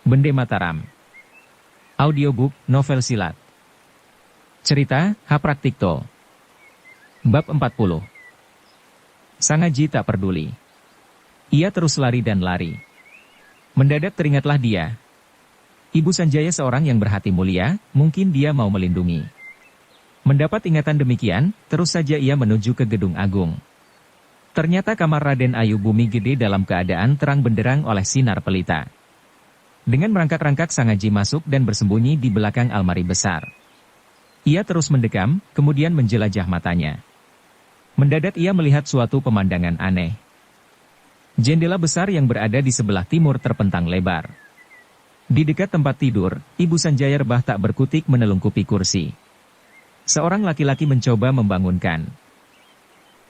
Bende Mataram. Audiobook, novel silat. Cerita, Hapraktikto. Bab 40. Sangaji tak peduli. Ia terus lari dan lari. Mendadak teringatlah dia. Ibu Sanjaya seorang yang berhati mulia, mungkin dia mau melindungi. Mendapat ingatan demikian, terus saja ia menuju ke gedung agung. Ternyata kamar Raden Ayu Bumi Gede dalam keadaan terang benderang oleh sinar pelita. Dengan merangkak-rangkak Sangaji masuk dan bersembunyi di belakang almari besar. Ia terus mendekam, kemudian menjelajah matanya. Mendadak ia melihat suatu pemandangan aneh. Jendela besar yang berada di sebelah timur terpentang lebar. Di dekat tempat tidur, Ibu Sanjaya rebah tak berkutik menelungkupi kursi. Seorang laki-laki mencoba membangunkan.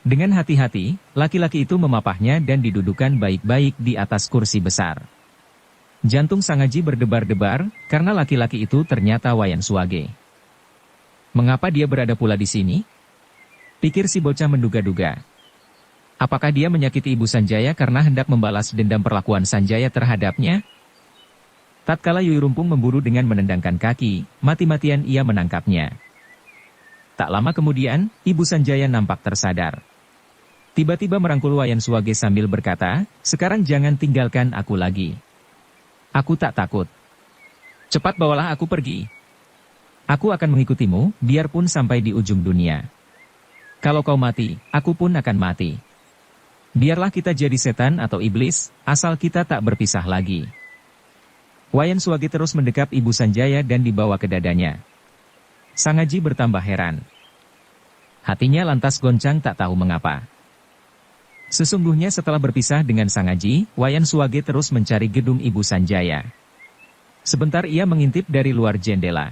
Dengan hati-hati, laki-laki itu memapahnya dan didudukan baik-baik di atas kursi besar. Jantung Sangaji berdebar-debar, karena laki-laki itu ternyata Wayan Suwage. Mengapa dia berada pula di sini? Pikir si bocah menduga-duga. Apakah dia menyakiti Ibu Sanjaya karena hendak membalas dendam perlakuan Sanjaya terhadapnya? Tatkala Yui Rumpung memburu dengan menendangkan kaki, mati-matian ia menangkapnya. Tak lama kemudian, Ibu Sanjaya nampak tersadar. Tiba-tiba merangkul Wayan Suwage sambil berkata, "Sekarang jangan tinggalkan aku lagi. Aku tak takut. Cepat bawalah aku pergi. Aku akan mengikutimu, biarpun sampai di ujung dunia. Kalau kau mati, aku pun akan mati. Biarlah kita jadi setan atau iblis, asal kita tak berpisah lagi." Wayan Suwage terus mendekap Ibu Sanjaya dan dibawa ke dadanya. Sangaji bertambah heran. Hatinya lantas goncang tak tahu mengapa. Sesungguhnya setelah berpisah dengan Sangaji, Wayan Suwage terus mencari gedung Ibu Sanjaya. Sebentar ia mengintip dari luar jendela.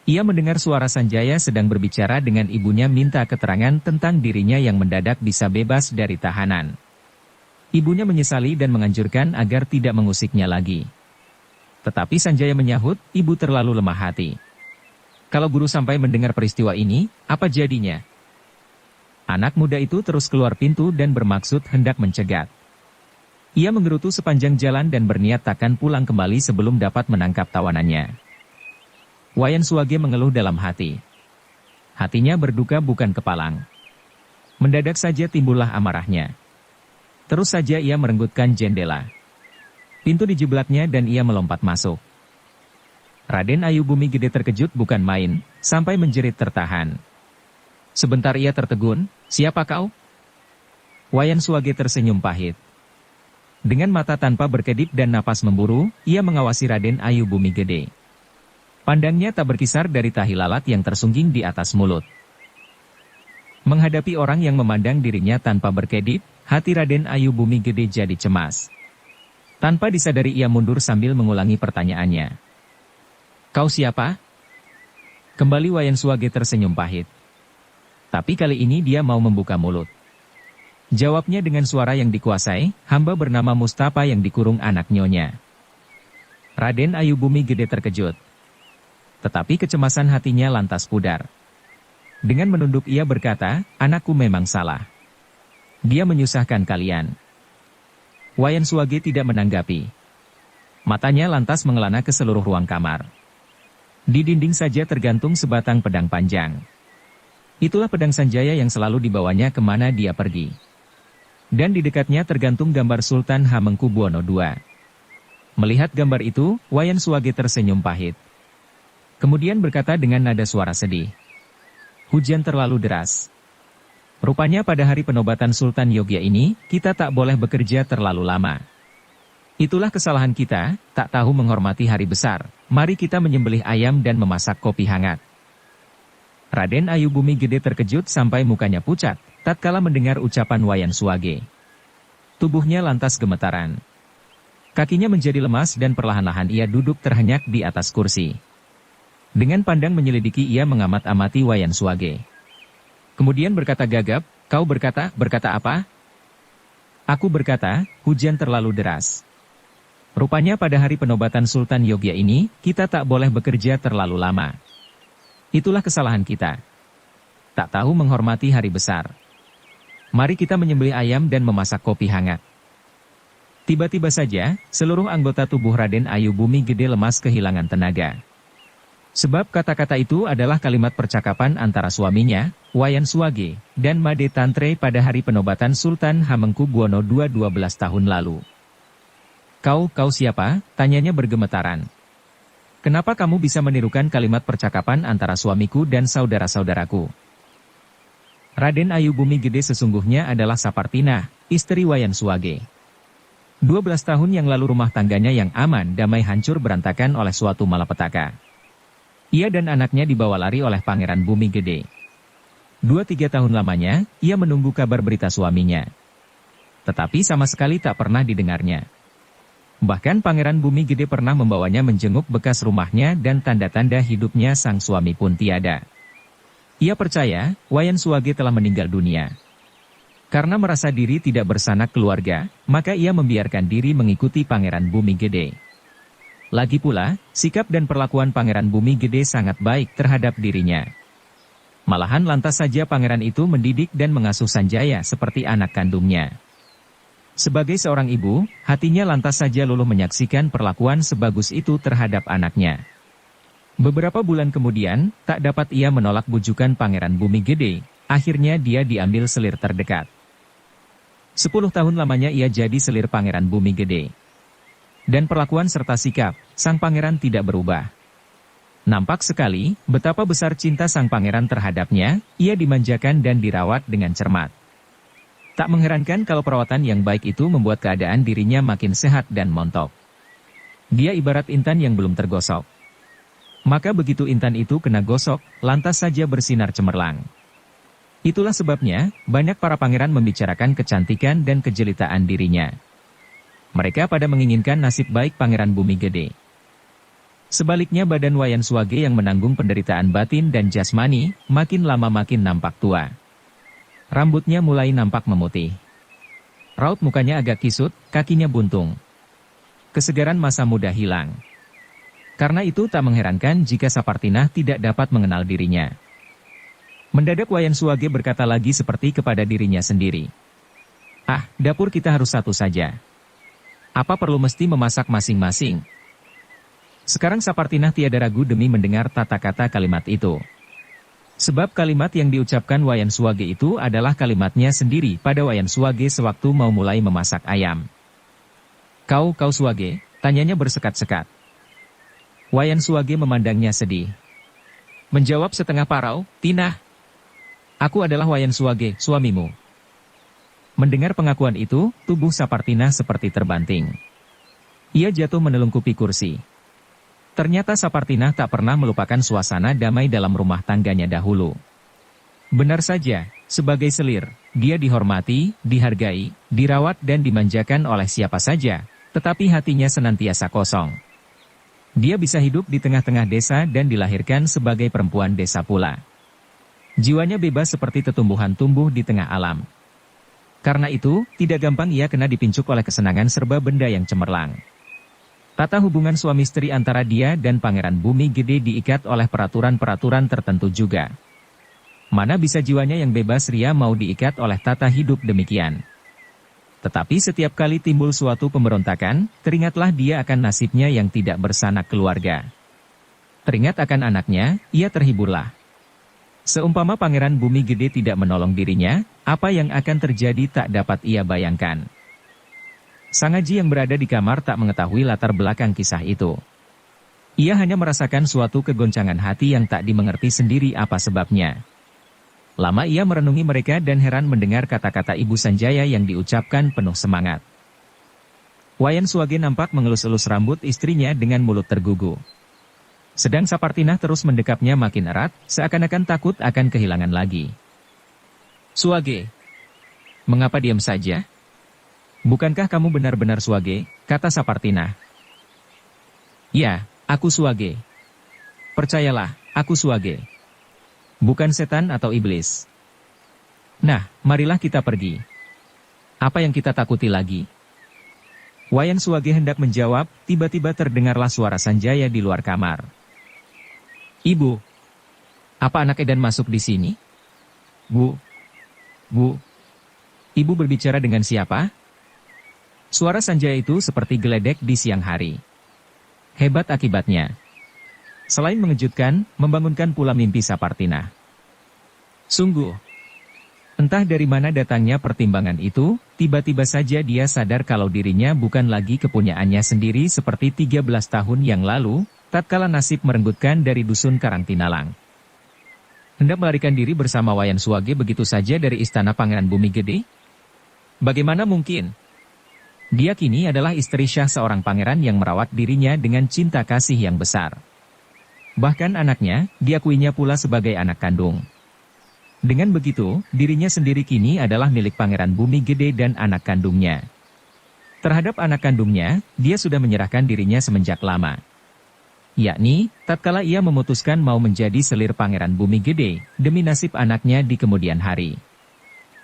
Ia mendengar suara Sanjaya sedang berbicara dengan ibunya minta keterangan tentang dirinya yang mendadak bisa bebas dari tahanan. Ibunya menyesali dan menganjurkan agar tidak mengusiknya lagi. Tetapi Sanjaya menyahut, ibu terlalu lemah hati. Kalau guru sampai mendengar peristiwa ini, apa jadinya? Anak muda itu terus keluar pintu dan bermaksud hendak mencegat. Ia menggerutu sepanjang jalan dan berniat takkan pulang kembali sebelum dapat menangkap tawanannya. Wayan Suwage mengeluh dalam hati. Hatinya berduka bukan kepalang. Mendadak saja timbullah amarahnya. Terus saja ia merenggutkan jendela. Pintu dijeblaknya dan ia melompat masuk. Raden Ayu Bumi Gede terkejut bukan main, sampai menjerit tertahan. Sebentar ia tertegun, "Siapa kau?" Wayan Suwage tersenyum pahit. Dengan mata tanpa berkedip dan napas memburu, ia mengawasi Raden Ayu Bumi Gede. Pandangnya tak berkisar dari tahi lalat yang tersungging di atas mulut. Menghadapi orang yang memandang dirinya tanpa berkedip, hati Raden Ayu Bumi Gede jadi cemas. Tanpa disadari ia mundur sambil mengulangi pertanyaannya. "Kau siapa?" Kembali Wayan Suwage tersenyum pahit. Tapi kali ini dia mau membuka mulut. Jawabnya dengan suara yang dikuasai, "Hamba bernama Mustafa yang dikurung anak nyonya." Raden Ayu Bumi Gede terkejut. Tetapi kecemasan hatinya lantas pudar. Dengan menunduk ia berkata, "Anakku memang salah. Dia menyusahkan kalian." Wayan Suwage tidak menanggapi. Matanya lantas mengelana ke seluruh ruang kamar. Di dinding saja tergantung sebatang pedang panjang. Itulah pedang Sanjaya yang selalu dibawanya kemana dia pergi. Dan di dekatnya tergantung gambar Sultan Hamengkubuwono II. Melihat gambar itu, Wayan Suwage tersenyum pahit. Kemudian berkata dengan nada suara sedih. "Hujan terlalu deras. Rupanya pada hari penobatan Sultan Yogya ini, kita tak boleh bekerja terlalu lama. Itulah kesalahan kita, tak tahu menghormati hari besar. Mari kita menyembelih ayam dan memasak kopi hangat." Raden Ayu Bumi Gede terkejut sampai mukanya pucat, tatkala mendengar ucapan Wayan Suwage. Tubuhnya lantas gemetaran. Kakinya menjadi lemas dan perlahan-lahan ia duduk terhenyak di atas kursi. Dengan pandang menyelidiki ia mengamat-amati Wayan Suwage. Kemudian berkata gagap, "Kau berkata apa?" "Aku berkata, hujan terlalu deras. Rupanya pada hari penobatan Sultan Yogya ini, kita tak boleh bekerja terlalu lama. Itulah kesalahan kita. Tak tahu menghormati hari besar. Mari kita menyembelih ayam dan memasak kopi hangat." Tiba-tiba saja, seluruh anggota tubuh Raden Ayu Bumi Gede lemas kehilangan tenaga. Sebab kata-kata itu adalah kalimat percakapan antara suaminya, Wayan Suwage, dan Made Tantre pada hari penobatan Sultan Hamengkubuwono II 12 tahun lalu. Kau siapa? Tanyanya bergemetaran. Kenapa kamu bisa menirukan kalimat percakapan antara suamiku dan saudara-saudaraku? Raden Ayu Bumi Gede sesungguhnya adalah Sapartinah, istri Wayan Suwage. 12 tahun yang lalu rumah tangganya yang aman damai hancur berantakan oleh suatu malapetaka. Ia dan anaknya dibawa lari oleh Pangeran Bumi Gede. 2-3 tahun lamanya, ia menunggu kabar berita suaminya. Tetapi sama sekali tak pernah didengarnya. Bahkan Pangeran Bumi Gede pernah membawanya menjenguk bekas rumahnya dan tanda-tanda hidupnya sang suami pun tiada. Ia percaya, Wayan Suwage telah meninggal dunia. Karena merasa diri tidak bersanak keluarga, maka ia membiarkan diri mengikuti Pangeran Bumi Gede. Lagi pula, sikap dan perlakuan Pangeran Bumi Gede sangat baik terhadap dirinya. Malahan lantas saja pangeran itu mendidik dan mengasuh Sanjaya seperti anak kandungnya. Sebagai seorang ibu, hatinya lantas saja luluh menyaksikan perlakuan sebagus itu terhadap anaknya. Beberapa bulan kemudian, tak dapat ia menolak bujukan Pangeran Bumi Gede, akhirnya dia diambil selir terdekat. 10 tahun lamanya ia jadi selir Pangeran Bumi Gede. Dan perlakuan serta sikap, sang pangeran tidak berubah. Nampak sekali, betapa besar cinta sang pangeran terhadapnya, ia dimanjakan dan dirawat dengan cermat. Tak mengherankan kalau perawatan yang baik itu membuat keadaan dirinya makin sehat dan montok. Dia ibarat intan yang belum tergosok. Maka begitu intan itu kena gosok, lantas saja bersinar cemerlang. Itulah sebabnya, banyak para pangeran membicarakan kecantikan dan kejelitaan dirinya. Mereka pada menginginkan nasib baik Pangeran Bumi Gede. Sebaliknya badan Wayan Suwage yang menanggung penderitaan batin dan jasmani, makin lama makin nampak tua. Rambutnya mulai nampak memutih. Raut mukanya agak kisut, kakinya buntung. Kesegaran masa muda hilang. Karena itu tak mengherankan jika Sapartinah tidak dapat mengenal dirinya. Mendadak Wayan Suwage berkata lagi seperti kepada dirinya sendiri. Ah, dapur kita harus satu saja. Apa perlu mesti memasak masing-masing? Sekarang Sapartinah tiada ragu demi mendengar tata kata kalimat itu. Sebab kalimat yang diucapkan Wayan Suwage itu adalah kalimatnya sendiri pada Wayan Suwage sewaktu mau mulai memasak ayam. Kau Suwage? Tanyanya bersekat-sekat. Wayan Suwage memandangnya sedih. Menjawab setengah parau, Tinah. Aku adalah Wayan Suwage, suamimu. Mendengar pengakuan itu, tubuh Sapartinah seperti terbanting. Ia jatuh menelungkupi kursi. Ternyata Sapartinah tak pernah melupakan suasana damai dalam rumah tangganya dahulu. Benar saja, sebagai selir, dia dihormati, dihargai, dirawat dan dimanjakan oleh siapa saja, tetapi hatinya senantiasa kosong. Dia bisa hidup di tengah-tengah desa dan dilahirkan sebagai perempuan desa pula. Jiwanya bebas seperti tetumbuhan tumbuh di tengah alam. Karena itu, tidak gampang ia kena dipincut oleh kesenangan serba benda yang cemerlang. Tata hubungan suami istri antara dia dan Pangeran Bumi Gede diikat oleh peraturan-peraturan tertentu juga. Mana bisa jiwanya yang bebas ria mau diikat oleh tata hidup demikian. Tetapi setiap kali timbul suatu pemberontakan, teringatlah dia akan nasibnya yang tidak bersanak keluarga. Teringat akan anaknya, ia terhiburlah. Seumpama Pangeran Bumi Gede tidak menolong dirinya, apa yang akan terjadi tak dapat ia bayangkan. Sang Aji yang berada di kamar tak mengetahui latar belakang kisah itu. Ia hanya merasakan suatu kegoncangan hati yang tak dimengerti sendiri apa sebabnya. Lama ia merenungi mereka dan heran mendengar kata-kata Ibu Sanjaya yang diucapkan penuh semangat. Wayan Suwage nampak mengelus-elus rambut istrinya dengan mulut tergugu. Sedang Sapartinah terus mendekapnya makin erat, seakan-akan takut akan kehilangan lagi. Suwage, mengapa diam saja? Bukankah kamu benar-benar Suwage? Kata Sapartinah. Ya, aku Suwage. Percayalah, aku Suwage. Bukan setan atau iblis. Nah, marilah kita pergi. Apa yang kita takuti lagi? Wayan Suwage hendak menjawab, tiba-tiba terdengarlah suara Sanjaya di luar kamar. Ibu, apa anak Edan masuk di sini? Bu, ibu berbicara dengan siapa? Suara Sanjaya itu seperti geledek di siang hari. Hebat akibatnya. Selain mengejutkan, membangunkan pula mimpi Sapartina. Sungguh. Entah dari mana datangnya pertimbangan itu, tiba-tiba saja dia sadar kalau dirinya bukan lagi kepunyaannya sendiri seperti 13 tahun yang lalu, tatkala nasib merenggutkan dari dusun Karangtinalang. Hendak melarikan diri bersama Wayan Suwage begitu saja dari istana Pangeran Bumi Gede? Bagaimana mungkin? Dia kini adalah istri syah seorang pangeran yang merawat dirinya dengan cinta kasih yang besar. Bahkan anaknya, diakuinya pula sebagai anak kandung. Dengan begitu, dirinya sendiri kini adalah milik Pangeran Bumi Gede dan anak kandungnya. Terhadap anak kandungnya, dia sudah menyerahkan dirinya semenjak lama. Yakni, tatkala ia memutuskan mau menjadi selir Pangeran Bumi Gede, demi nasib anaknya di kemudian hari.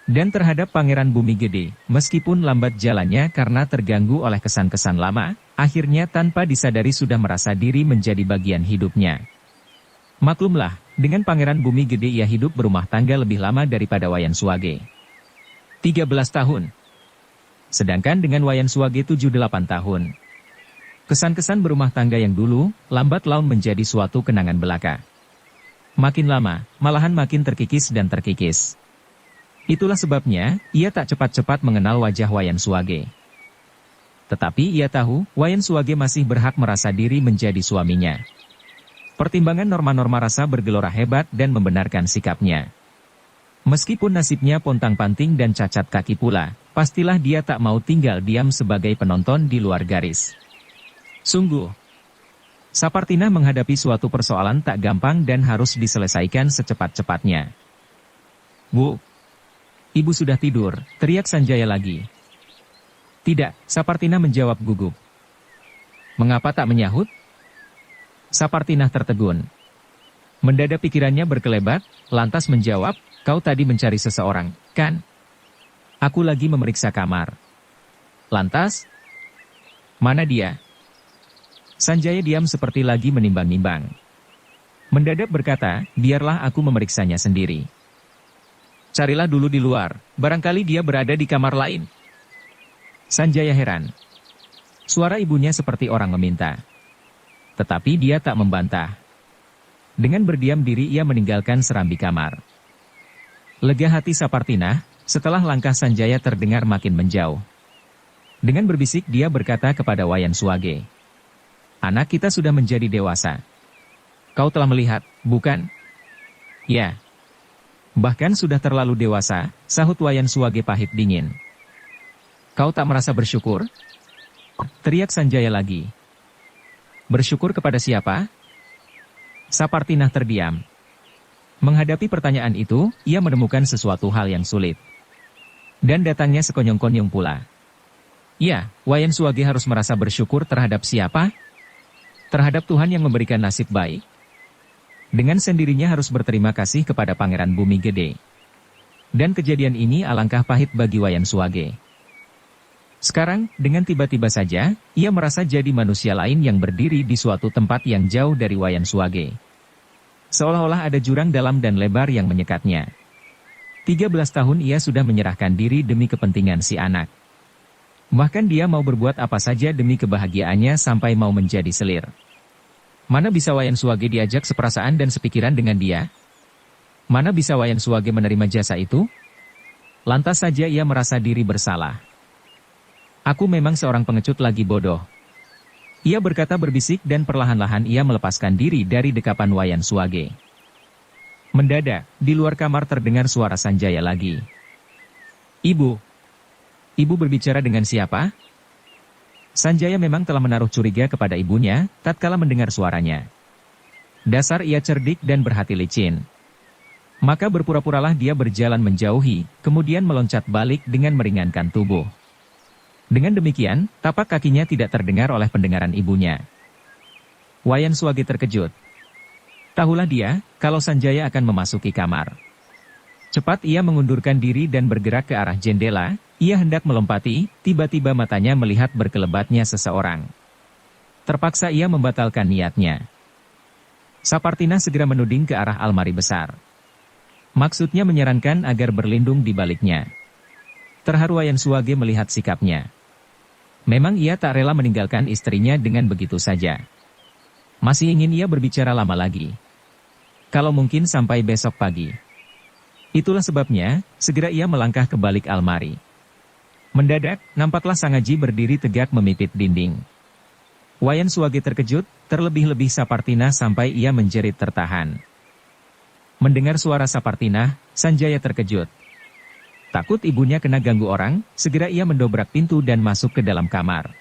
Dan terhadap Pangeran Bumi Gede, meskipun lambat jalannya karena terganggu oleh kesan-kesan lama, akhirnya tanpa disadari sudah merasa diri menjadi bagian hidupnya. Maklumlah, dengan Pangeran Bumi Gede ia hidup berumah tangga lebih lama daripada Wayan Suwage. 13 tahun. Sedangkan dengan Wayan Suwage 7-8 tahun. Kesan-kesan berumah tangga yang dulu, lambat laun menjadi suatu kenangan belaka. Makin lama, malahan makin terkikis dan terkikis. Itulah sebabnya, ia tak cepat-cepat mengenal wajah Wayan Suwage. Tetapi ia tahu, Wayan Suwage masih berhak merasa diri menjadi suaminya. Pertimbangan norma-norma rasa bergelora hebat dan membenarkan sikapnya. Meskipun nasibnya pontang-panting dan cacat kaki pula, pastilah dia tak mau tinggal diam sebagai penonton di luar garis. Sungguh, Sapartina menghadapi suatu persoalan tak gampang dan harus diselesaikan secepat-cepatnya. Bu, Ibu sudah tidur, teriak Sanjaya lagi. Tidak, Sapartina menjawab gugup. Mengapa tak menyahut? Sapartina tertegun. Mendadak pikirannya berkelebat, lantas menjawab, kau tadi mencari seseorang, kan? Aku lagi memeriksa kamar. Lantas? Mana dia? Sanjaya diam seperti lagi menimbang-nimbang. Mendadak berkata, biarlah aku memeriksanya sendiri. Carilah dulu di luar, barangkali dia berada di kamar lain. Sanjaya heran. Suara ibunya seperti orang meminta. Tetapi dia tak membantah. Dengan berdiam diri ia meninggalkan serambi kamar. Lega hati Sapartina, setelah langkah Sanjaya terdengar makin menjauh. Dengan berbisik dia berkata kepada Wayan Suwage. Anak kita sudah menjadi dewasa. Kau telah melihat, bukan? Ya. Bahkan sudah terlalu dewasa, sahut Wayan Suwage pahit dingin. Kau tak merasa bersyukur? Teriak Sanjaya lagi. Bersyukur kepada siapa? Sapartina terdiam. Menghadapi pertanyaan itu, ia menemukan sesuatu hal yang sulit. Dan datangnya sekonyong-konyong pula. Ya, Wayan Suwage harus merasa bersyukur terhadap siapa? Terhadap Tuhan yang memberikan nasib baik. Dengan sendirinya harus berterima kasih kepada Pangeran Bumi Gede. Dan kejadian ini alangkah pahit bagi Wayan Suwage. Sekarang, dengan tiba-tiba saja, ia merasa jadi manusia lain yang berdiri di suatu tempat yang jauh dari Wayan Suwage. Seolah-olah ada jurang dalam dan lebar yang menyekatnya. 13 tahun ia sudah menyerahkan diri demi kepentingan si anak. Bahkan dia mau berbuat apa saja demi kebahagiaannya sampai mau menjadi selir. Mana bisa Wayan Suwage diajak seperasaan dan sepikiran dengan dia? Mana bisa Wayan Suwage menerima jasa itu? Lantas saja ia merasa diri bersalah. Aku memang seorang pengecut lagi bodoh. Ia berkata berbisik dan perlahan-lahan ia melepaskan diri dari dekapan Wayan Suwage. Mendadak, di luar kamar terdengar suara Sanjaya lagi. Ibu. Ibu berbicara dengan siapa? Sanjaya memang telah menaruh curiga kepada ibunya, tatkala mendengar suaranya. Dasar ia cerdik dan berhati licin. Maka berpura-puralah dia berjalan menjauhi, kemudian meloncat balik dengan meringankan tubuh. Dengan demikian, tapak kakinya tidak terdengar oleh pendengaran ibunya. Wayan Suwage terkejut. Tahulah dia, kalau Sanjaya akan memasuki kamar. Cepat ia mengundurkan diri dan bergerak ke arah jendela. Ia hendak melompati, tiba-tiba matanya melihat berkelebatnya seseorang. Terpaksa ia membatalkan niatnya. Sapartina segera menuding ke arah almari besar. Maksudnya menyarankan agar berlindung di baliknya. Terharu Wayan Suwage melihat sikapnya. Memang ia tak rela meninggalkan istrinya dengan begitu saja. Masih ingin ia berbicara lama lagi. Kalau mungkin sampai besok pagi. Itulah sebabnya, segera ia melangkah ke balik almari. Mendadak, nampaklah Sang Aji berdiri tegak memipit dinding. Wayan Suwage terkejut, terlebih-lebih Sapartina sampai ia menjerit tertahan. Mendengar suara Sapartina, Sanjaya terkejut. Takut ibunya kena ganggu orang, segera ia mendobrak pintu dan masuk ke dalam kamar.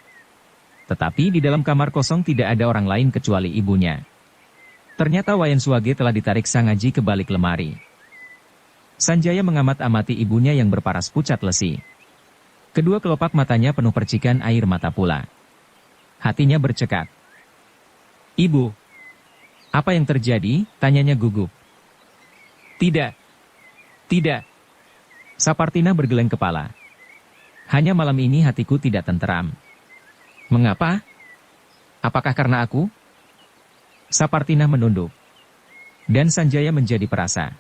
Tetapi di dalam kamar kosong tidak ada orang lain kecuali ibunya. Ternyata Wayan Suwage telah ditarik Sang Aji ke balik lemari. Sanjaya mengamat-amati ibunya yang berparas pucat lesi. Kedua kelopak matanya penuh percikan air mata pula. Hatinya bercekak. "Ibu, apa yang terjadi?" tanyanya gugup. Tidak. Sapartina bergeleng kepala. "Hanya malam ini hatiku tidak tenteram." "Mengapa? Apakah karena aku?" Sapartina menunduk. Dan Sanjaya menjadi perasa.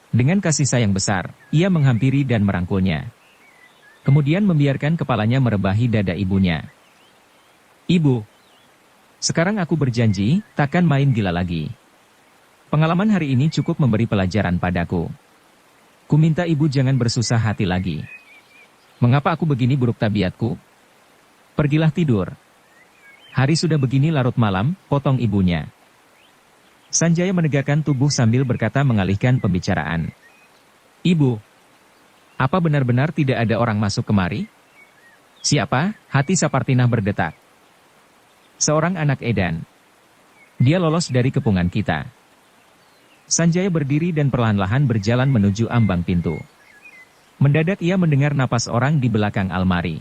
Dengan kasih sayang besar, ia menghampiri dan merangkulnya. Kemudian membiarkan kepalanya merebahi dada ibunya. "Ibu, sekarang aku berjanji, takkan main gila lagi. Pengalaman hari ini cukup memberi pelajaran padaku. Ku minta ibu jangan bersusah hati lagi. Mengapa aku begini buruk tabiatku? Pergilah tidur. Hari sudah begini larut malam," potong ibunya. Sanjaya menegakkan tubuh sambil berkata mengalihkan pembicaraan. "Ibu, apa benar-benar tidak ada orang masuk kemari?" "Siapa?" hati Sapartina berdetak. "Seorang anak edan. Dia lolos dari kepungan kita." Sanjaya berdiri dan perlahan-lahan berjalan menuju ambang pintu. Mendadak ia mendengar napas orang di belakang almari.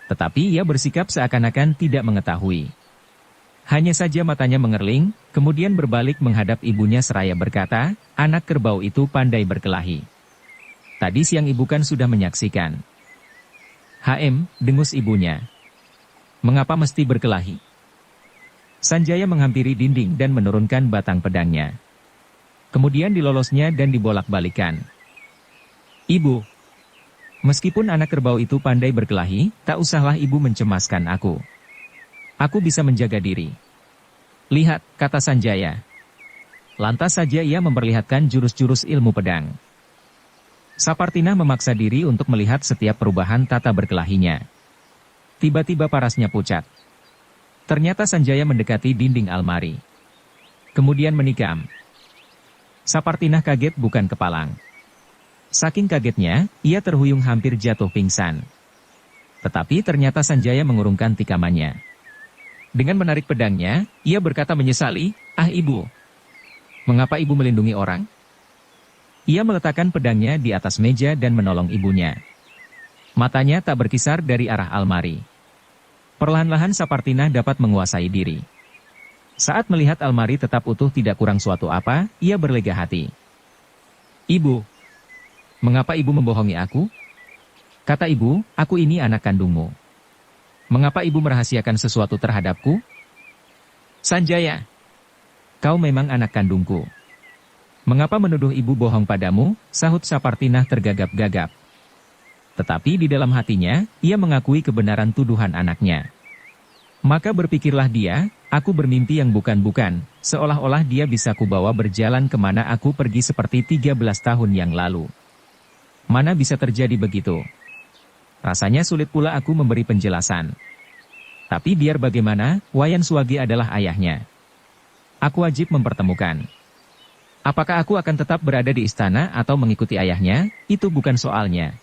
Tetapi ia bersikap seakan-akan tidak mengetahui. Hanya saja matanya mengerling, kemudian berbalik menghadap ibunya seraya berkata, "Anak kerbau itu pandai berkelahi. Tadi siang ibu kan sudah menyaksikan." Dengus ibunya. "Mengapa mesti berkelahi?" Sanjaya menghampiri dinding dan menurunkan batang pedangnya. Kemudian dilolosnya dan dibolak-balikan. "Ibu, meskipun anak kerbau itu pandai berkelahi, tak usahlah ibu mencemaskan aku. Aku bisa menjaga diri." "Lihat," kata Sanjaya. Lantas saja ia memperlihatkan jurus-jurus ilmu pedang. Sapartina memaksa diri untuk melihat setiap perubahan tata berkelahinya. Tiba-tiba parasnya pucat. Ternyata Sanjaya mendekati dinding almari. Kemudian menikam. Sapartina kaget bukan kepalang. Saking kagetnya, ia terhuyung hampir jatuh pingsan. Tetapi ternyata Sanjaya mengurungkan tikamannya. Dengan menarik pedangnya, ia berkata menyesali, "Ah ibu, mengapa ibu melindungi orang?" Ia meletakkan pedangnya di atas meja dan menolong ibunya. Matanya tak berkisar dari arah almari. Perlahan-lahan Sapartina dapat menguasai diri. Saat melihat almari tetap utuh tidak kurang suatu apa, ia berlega hati. "Ibu, mengapa ibu membohongi aku?" Kata ibu, "Aku ini anak kandungmu. Mengapa ibu merahasiakan sesuatu terhadapku?" "Sanjaya, kau memang anak kandungku. Mengapa menuduh ibu bohong padamu?" sahut Sapartina tergagap-gagap. Tetapi di dalam hatinya, ia mengakui kebenaran tuduhan anaknya. Maka berpikirlah dia, "Aku bermimpi yang bukan-bukan, seolah-olah dia bisa kubawa berjalan kemana aku pergi seperti 13 tahun yang lalu. Mana bisa terjadi begitu? Rasanya sulit pula aku memberi penjelasan. Tapi biar bagaimana, Wayan Suwage adalah ayahnya. Aku wajib mempertemukan. Apakah aku akan tetap berada di istana atau mengikuti ayahnya, itu bukan soalnya."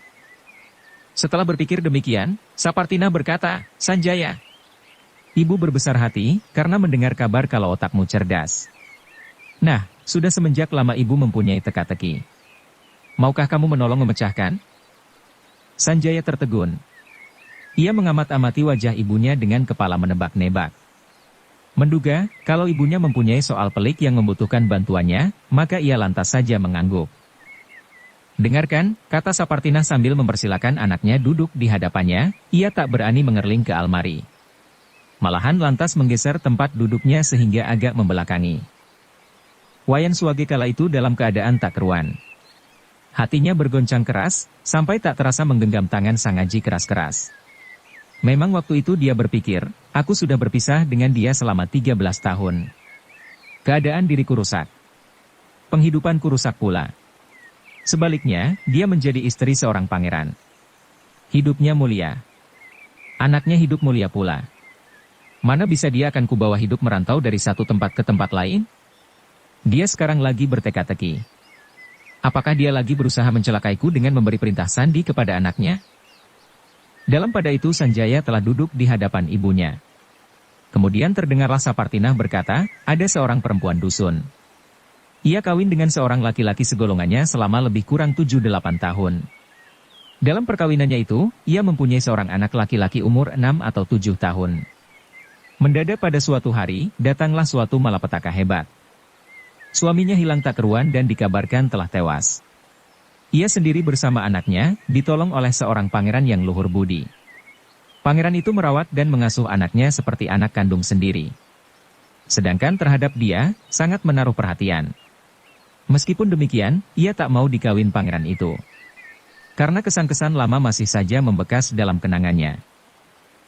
Setelah berpikir demikian, Sapartina berkata, "Sanjaya, ibu berbesar hati karena mendengar kabar kalau otakmu cerdas. Nah, sudah semenjak lama ibu mempunyai teka-teki. Maukah kamu menolong memecahkan?" Sanjaya tertegun. Ia mengamat-amati wajah ibunya dengan kepala menebak-nebak. Menduga, kalau ibunya mempunyai soal pelik yang membutuhkan bantuannya, maka ia lantas saja mengangguk. "Dengarkan," kata Sapartina sambil mempersilakan anaknya duduk di hadapannya, ia tak berani mengerling ke almari. Malahan lantas menggeser tempat duduknya sehingga agak membelakangi. Wayan Suwage kala itu dalam keadaan tak keruan. Hatinya bergoncang keras, sampai tak terasa menggenggam tangan Sang Aji keras-keras. Memang waktu itu dia berpikir, aku sudah berpisah dengan dia selama 13 tahun. Keadaan diriku rusak. Penghidupanku rusak pula. Sebaliknya, dia menjadi istri seorang pangeran. Hidupnya mulia. Anaknya hidup mulia pula. Mana bisa dia akan kubawa hidup merantau dari satu tempat ke tempat lain? Dia sekarang lagi berteka-teki. Apakah dia lagi berusaha mencelakaiku dengan memberi perintah sandi kepada anaknya? Dalam pada itu Sanjaya telah duduk di hadapan ibunya. Kemudian terdengarlah Sapartinah berkata, ada seorang perempuan dusun. Ia kawin dengan seorang laki-laki segolongannya selama lebih kurang 7-8 tahun. Dalam perkawinannya itu, ia mempunyai seorang anak laki-laki umur 6 atau 7 tahun. Mendadak pada suatu hari, datanglah suatu malapetaka hebat. Suaminya hilang tak keruan dan dikabarkan telah tewas. Ia sendiri bersama anaknya, ditolong oleh seorang pangeran yang luhur budi. Pangeran itu merawat dan mengasuh anaknya seperti anak kandung sendiri. Sedangkan terhadap dia, sangat menaruh perhatian. Meskipun demikian, ia tak mau dikawin pangeran itu. Karena kesan-kesan lama masih saja membekas dalam kenangannya.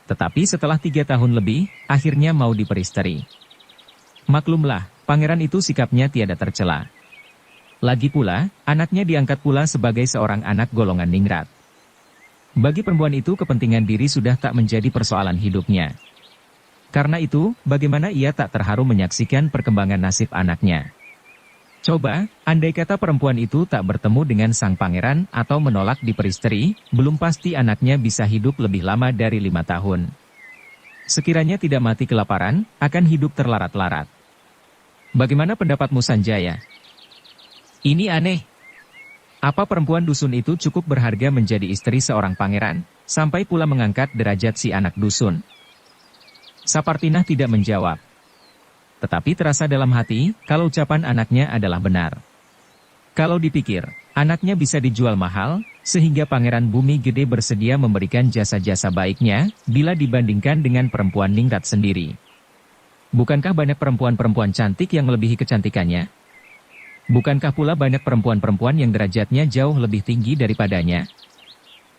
Tetapi setelah 3 tahun lebih, akhirnya mau diperisteri. Maklumlah, pangeran itu sikapnya tiada tercela. Lagi pula, anaknya diangkat pula sebagai seorang anak golongan ningrat. Bagi perempuan itu kepentingan diri sudah tak menjadi persoalan hidupnya. Karena itu, bagaimana ia tak terharu menyaksikan perkembangan nasib anaknya. Coba, andai kata perempuan itu tak bertemu dengan sang pangeran atau menolak diperisteri, belum pasti anaknya bisa hidup lebih lama dari 5 tahun. Sekiranya tidak mati kelaparan, akan hidup terlarat-larat. Bagaimana pendapatmu Sanjaya? Ini aneh. Apa perempuan dusun itu cukup berharga menjadi istri seorang pangeran, sampai pula mengangkat derajat si anak dusun? Sapartinah tidak menjawab. Tetapi terasa dalam hati, kalau ucapan anaknya adalah benar. Kalau dipikir, anaknya bisa dijual mahal, sehingga pangeran bumi gede bersedia memberikan jasa-jasa baiknya, bila dibandingkan dengan perempuan ningrat sendiri. Bukankah banyak perempuan-perempuan cantik yang melebihi kecantikannya? Bukankah pula banyak perempuan-perempuan yang derajatnya jauh lebih tinggi daripadanya?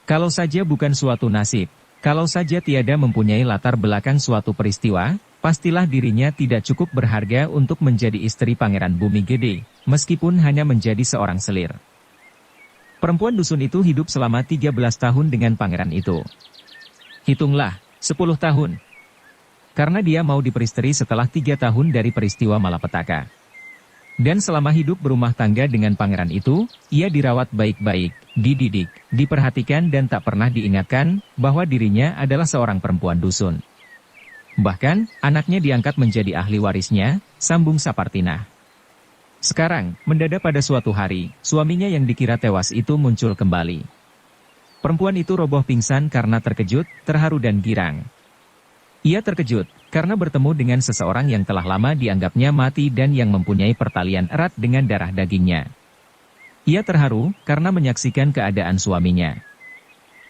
Kalau saja bukan suatu nasib, kalau saja tiada mempunyai latar belakang suatu peristiwa, pastilah dirinya tidak cukup berharga untuk menjadi istri pangeran bumi gede, meskipun hanya menjadi seorang selir. Perempuan dusun itu hidup selama 13 tahun dengan pangeran itu. Hitunglah, 10 tahun. Karena dia mau diperisteri setelah 3 tahun dari peristiwa malapetaka. Dan selama hidup berumah tangga dengan pangeran itu, ia dirawat baik-baik, dididik, diperhatikan dan tak pernah diingatkan bahwa dirinya adalah seorang perempuan dusun. Bahkan, anaknya diangkat menjadi ahli warisnya, sambung Sapartinah. Sekarang, mendadak pada suatu hari, suaminya yang dikira tewas itu muncul kembali. Perempuan itu roboh pingsan karena terkejut, terharu dan girang. Ia terkejut, karena bertemu dengan seseorang yang telah lama dianggapnya mati dan yang mempunyai pertalian erat dengan darah dagingnya. Ia terharu, karena menyaksikan keadaan suaminya.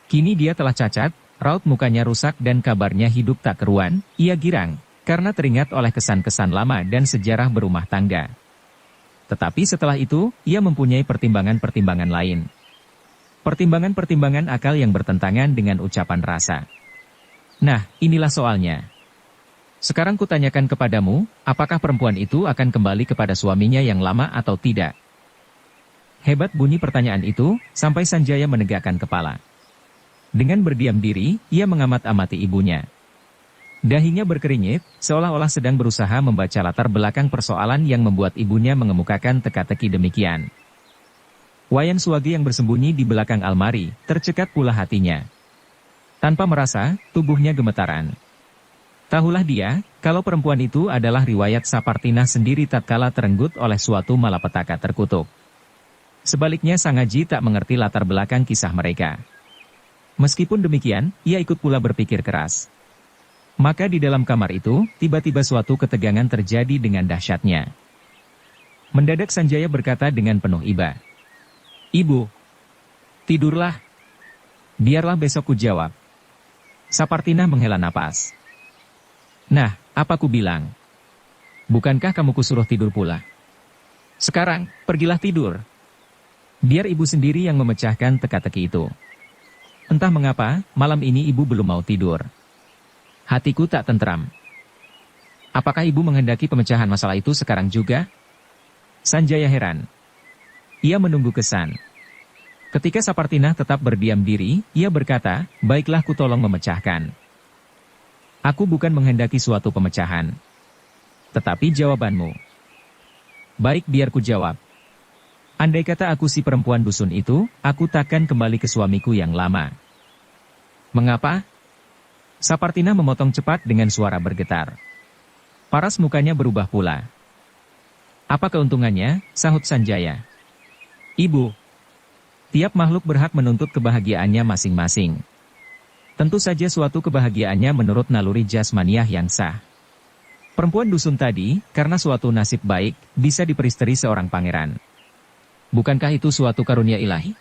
Kini dia telah cacat, raut mukanya rusak dan kabarnya hidup tak keruan, ia girang, karena teringat oleh kesan-kesan lama dan sejarah berumah tangga. Tetapi setelah itu, ia mempunyai pertimbangan-pertimbangan lain. Pertimbangan-pertimbangan akal yang bertentangan dengan ucapan rasa. Nah, inilah soalnya. Sekarang kutanyakan kepadamu, apakah perempuan itu akan kembali kepada suaminya yang lama atau tidak? Hebat bunyi pertanyaan itu, sampai Sanjaya menegakkan kepala. Dengan berdiam diri, ia mengamat-amati ibunya. Dahinya berkeringat, seolah-olah sedang berusaha membaca latar belakang persoalan yang membuat ibunya mengemukakan teka-teki demikian. Wayan Suwagi yang bersembunyi di belakang almari, tercekat pula hatinya. Tanpa merasa, tubuhnya gemetaran. Tahulah dia, kalau perempuan itu adalah riwayat Sapartinah sendiri tatkala terenggut oleh suatu malapetaka terkutuk. Sebaliknya Sangaji tak mengerti latar belakang kisah mereka. Meskipun demikian, ia ikut pula berpikir keras. Maka di dalam kamar itu, tiba-tiba suatu ketegangan terjadi dengan dahsyatnya. Mendadak Sanjaya berkata dengan penuh iba. Ibu, tidurlah. Biarlah besok ku jawab. Sapartinah menghela napas. Nah, apa ku bilang? Bukankah kamu kusuruh tidur pula? Sekarang, pergilah tidur. Biar ibu sendiri yang memecahkan teka-teki itu. Entah mengapa, malam ini ibu belum mau tidur. Hatiku tak tentram. Apakah ibu menghendaki pemecahan masalah itu sekarang juga? Sanjaya heran. Ia menunggu kesan. Ketika Sapartina tetap berdiam diri, ia berkata, baiklah ku tolong memecahkan. Aku bukan menghendaki suatu pemecahan. Tetapi jawabanmu. Baik, biar ku jawab. Andai kata aku si perempuan dusun itu, aku takkan kembali ke suamiku yang lama. Mengapa? Sapartina memotong cepat dengan suara bergetar. Paras mukanya berubah pula. Apa keuntungannya, sahut Sanjaya. Ibu. Tiap makhluk berhak menuntut kebahagiaannya masing-masing. Tentu saja suatu kebahagiaannya menurut naluri jasmaniah yang sah. Perempuan dusun tadi, karena suatu nasib baik, bisa diperisteri seorang pangeran. Bukankah itu suatu karunia ilahi?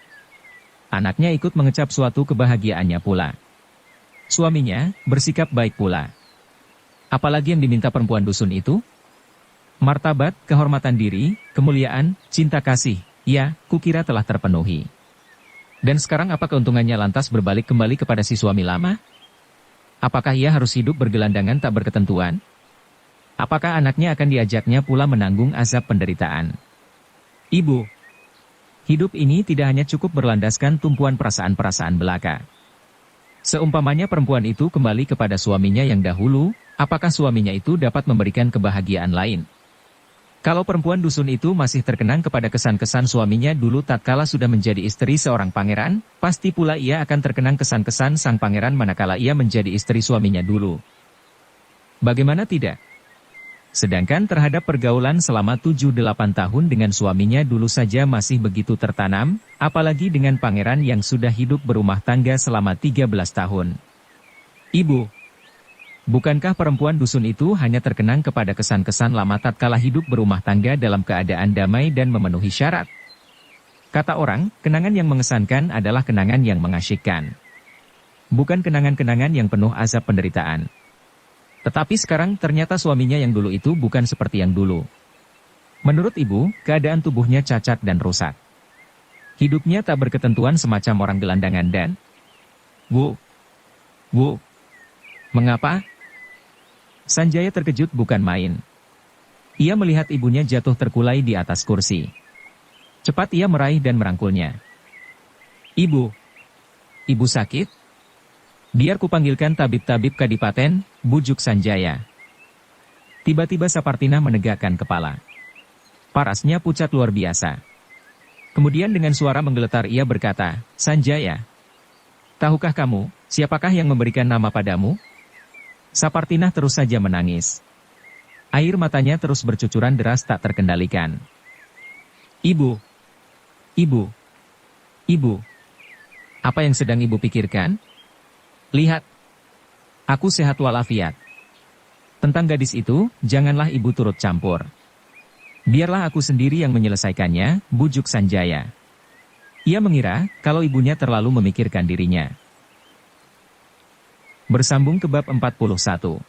Anaknya ikut mengecap suatu kebahagiaannya pula. Suaminya, bersikap baik pula. Apalagi yang diminta perempuan dusun itu? Martabat, kehormatan diri, kemuliaan, cinta kasih, ya, kukira telah terpenuhi. Dan sekarang apa keuntungannya lantas berbalik kembali kepada si suami lama? Apakah ia harus hidup bergelandangan tak berketentuan? Apakah anaknya akan diajaknya pula menanggung azab penderitaan? Ibu, hidup ini tidak hanya cukup berlandaskan tumpuan perasaan-perasaan belaka. Seumpamanya perempuan itu kembali kepada suaminya yang dahulu, apakah suaminya itu dapat memberikan kebahagiaan lain? Kalau perempuan dusun itu masih terkenang kepada kesan-kesan suaminya dulu tatkala sudah menjadi istri seorang pangeran, pasti pula ia akan terkenang kesan-kesan sang pangeran manakala ia menjadi istri suaminya dulu. Bagaimana tidak? Sedangkan terhadap pergaulan selama 7-8 tahun dengan suaminya dulu saja masih begitu tertanam, apalagi dengan pangeran yang sudah hidup berumah tangga selama 13 tahun. Ibu, bukankah perempuan dusun itu hanya terkenang kepada kesan-kesan lama tatkala hidup berumah tangga dalam keadaan damai dan memenuhi syarat? Kata orang, kenangan yang mengesankan adalah kenangan yang mengasyikkan. Bukan kenangan-kenangan yang penuh azab penderitaan. Tetapi sekarang ternyata suaminya yang dulu itu bukan seperti yang dulu. Menurut ibu, keadaan tubuhnya cacat dan rusak. Hidupnya tak berketentuan semacam orang gelandangan dan... Bu, mengapa? Sanjaya terkejut bukan main. Ia melihat ibunya jatuh terkulai di atas kursi. Cepat ia meraih dan merangkulnya. Ibu sakit? Biar kupanggilkan tabib-tabib kadipaten, bujuk Sanjaya. Tiba-tiba Sapartina menegakkan kepala. Parasnya pucat luar biasa. Kemudian dengan suara menggeletar ia berkata, Sanjaya, tahukah kamu, siapakah yang memberikan nama padamu? Sapartina terus saja menangis. Air matanya terus bercucuran deras tak terkendalikan. Ibu. Apa yang sedang ibu pikirkan? Lihat. Aku sehat walafiat. Tentang gadis itu, janganlah ibu turut campur. Biarlah aku sendiri yang menyelesaikannya, bujuk Sanjaya. Ia mengira, kalau ibunya terlalu memikirkan dirinya. Bersambung ke bab 41.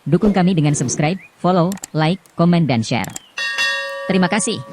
Dukung kami dengan subscribe, follow, like, komen dan share. Terima kasih.